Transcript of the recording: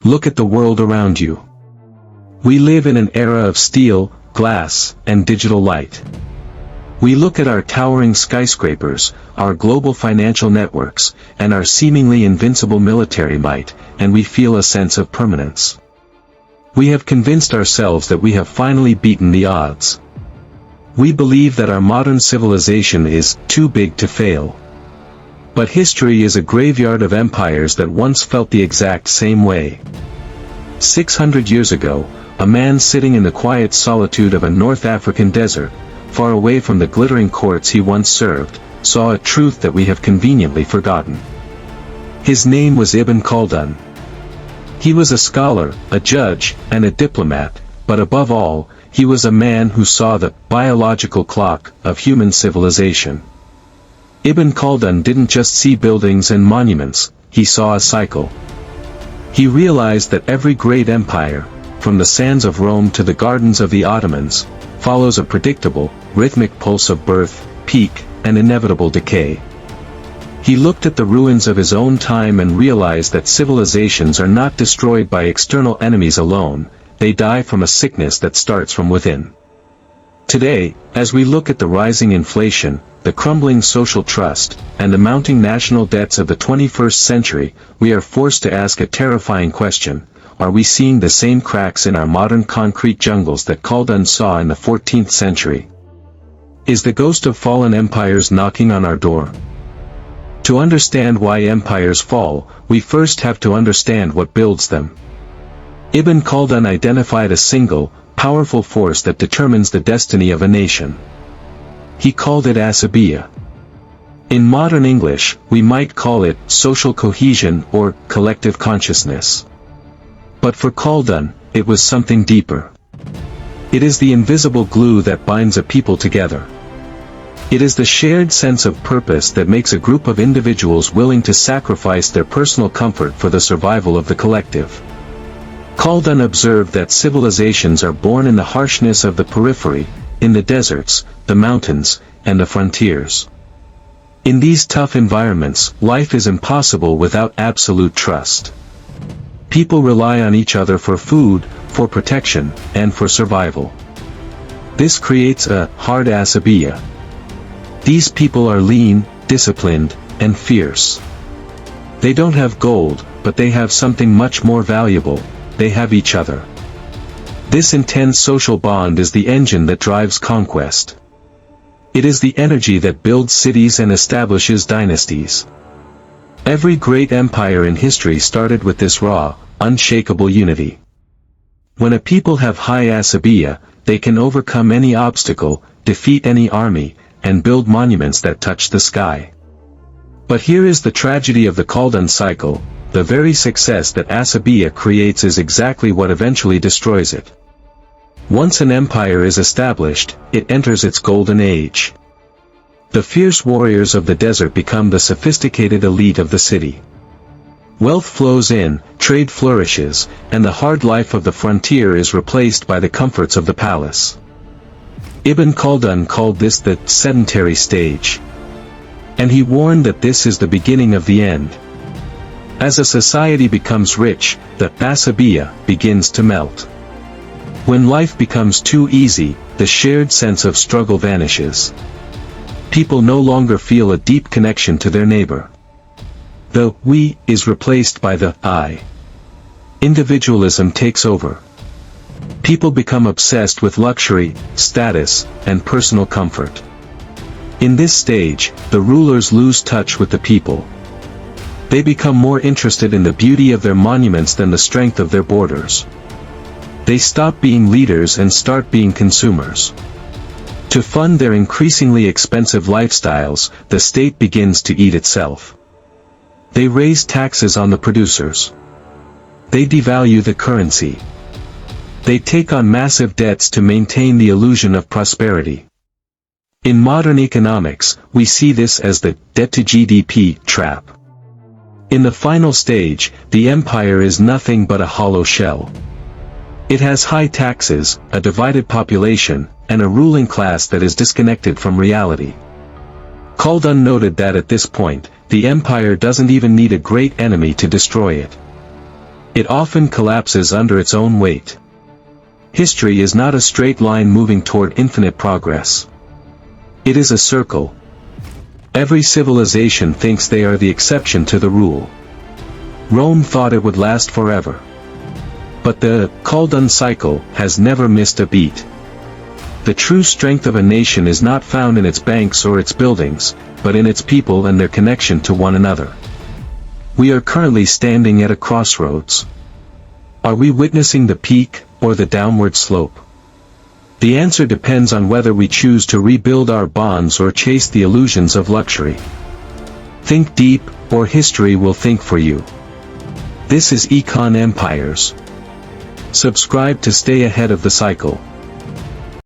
Look at the world around you. We live in an era of steel, glass, and digital light. We look at our towering skyscrapers, our global financial networks, and our seemingly invincible military might, and we feel a sense of permanence. We have convinced ourselves that we have finally beaten the odds. We believe that our modern civilization is too big to fail. But history is a graveyard of empires that once felt the exact same way. 600 years ago, a man sitting in the quiet solitude of a North African desert, far away from the glittering courts he once served, saw a truth that we have conveniently forgotten. His name was Ibn Khaldun. He was a scholar, a judge, and a diplomat, but above all, he was a man who saw the biological clock of human civilization. Ibn Khaldun didn't just see buildings and monuments, he saw a cycle. He realized that every great empire, from the sands of Rome to the gardens of the Ottomans, follows a predictable, rhythmic pulse of birth, peak, and inevitable decay. He looked at the ruins of his own time and realized that civilizations are not destroyed by external enemies alone, they die from a sickness that starts from within. Today, as we look at the rising inflation, the crumbling social trust, and the mounting national debts of the 21st century, we are forced to ask a terrifying question: are we seeing the same cracks in our modern concrete jungles that Khaldun saw in the 14th century? Is the ghost of fallen empires knocking on our door? To understand why empires fall, we first have to understand what builds them. Ibn Khaldun identified a single, powerful force that determines the destiny of a nation. He called it Asabiyyah. In modern English, we might call it social cohesion or collective consciousness. But for Khaldun, it was something deeper. It is the invisible glue that binds a people together. It is the shared sense of purpose that makes a group of individuals willing to sacrifice their personal comfort for the survival of the collective. Khaldun observed that civilizations are born in the harshness of the periphery, in the deserts, the mountains, and the frontiers. In these tough environments, life is impossible without absolute trust. People rely on each other for food, for protection, and for survival. This creates a hard Asabiyyah. These people are lean, disciplined, and fierce. They don't have gold, but they have something much more valuable: they have each other. This intense social bond is the engine that drives conquest. It is the energy that builds cities and establishes dynasties. Every great empire in history started with this raw, unshakable unity. When a people have high Asabiyyah, they can overcome any obstacle, defeat any army, and build monuments that touch the sky. But here is the tragedy of the Khaldun cycle: the very success that Asabiyyah creates is exactly what eventually destroys it. Once an empire is established, it enters its golden age. The fierce warriors of the desert become the sophisticated elite of the city. Wealth flows in, trade flourishes, and the hard life of the frontier is replaced by the comforts of the palace. Ibn Khaldun called this the sedentary stage. And he warned that this is the beginning of the end. As a society becomes rich, the Asabiyyah begins to melt. When life becomes too easy, the shared sense of struggle vanishes. People no longer feel a deep connection to their neighbor. The we is replaced by the I. Individualism takes over. People become obsessed with luxury, status, and personal comfort. In this stage, the rulers lose touch with the people. They become more interested in the beauty of their monuments than the strength of their borders. They stop being leaders and start being consumers. To fund their increasingly expensive lifestyles, the state begins to eat itself. They raise taxes on the producers. They devalue the currency. They take on massive debts to maintain the illusion of prosperity. In modern economics, we see this as the debt-to-GDP trap. In the final stage, the empire is nothing but a hollow shell. It has high taxes, a divided population, and a ruling class that is disconnected from reality. Khaldun noted that at this point, the empire doesn't even need a great enemy to destroy it. It often collapses under its own weight. History is not a straight line moving toward infinite progress. It is a circle. Every civilization thinks they are the exception to the rule. Rome thought it would last forever. But the Khaldun cycle has never missed a beat. The true strength of a nation is not found in its banks or its buildings, but in its people and their connection to one another. We are currently standing at a crossroads. Are we witnessing the peak, or the downward slope? The answer depends on whether we choose to rebuild our bonds or chase the illusions of luxury. Think deep, or history will think for you. This is Econ Empires. Subscribe to stay ahead of the cycle.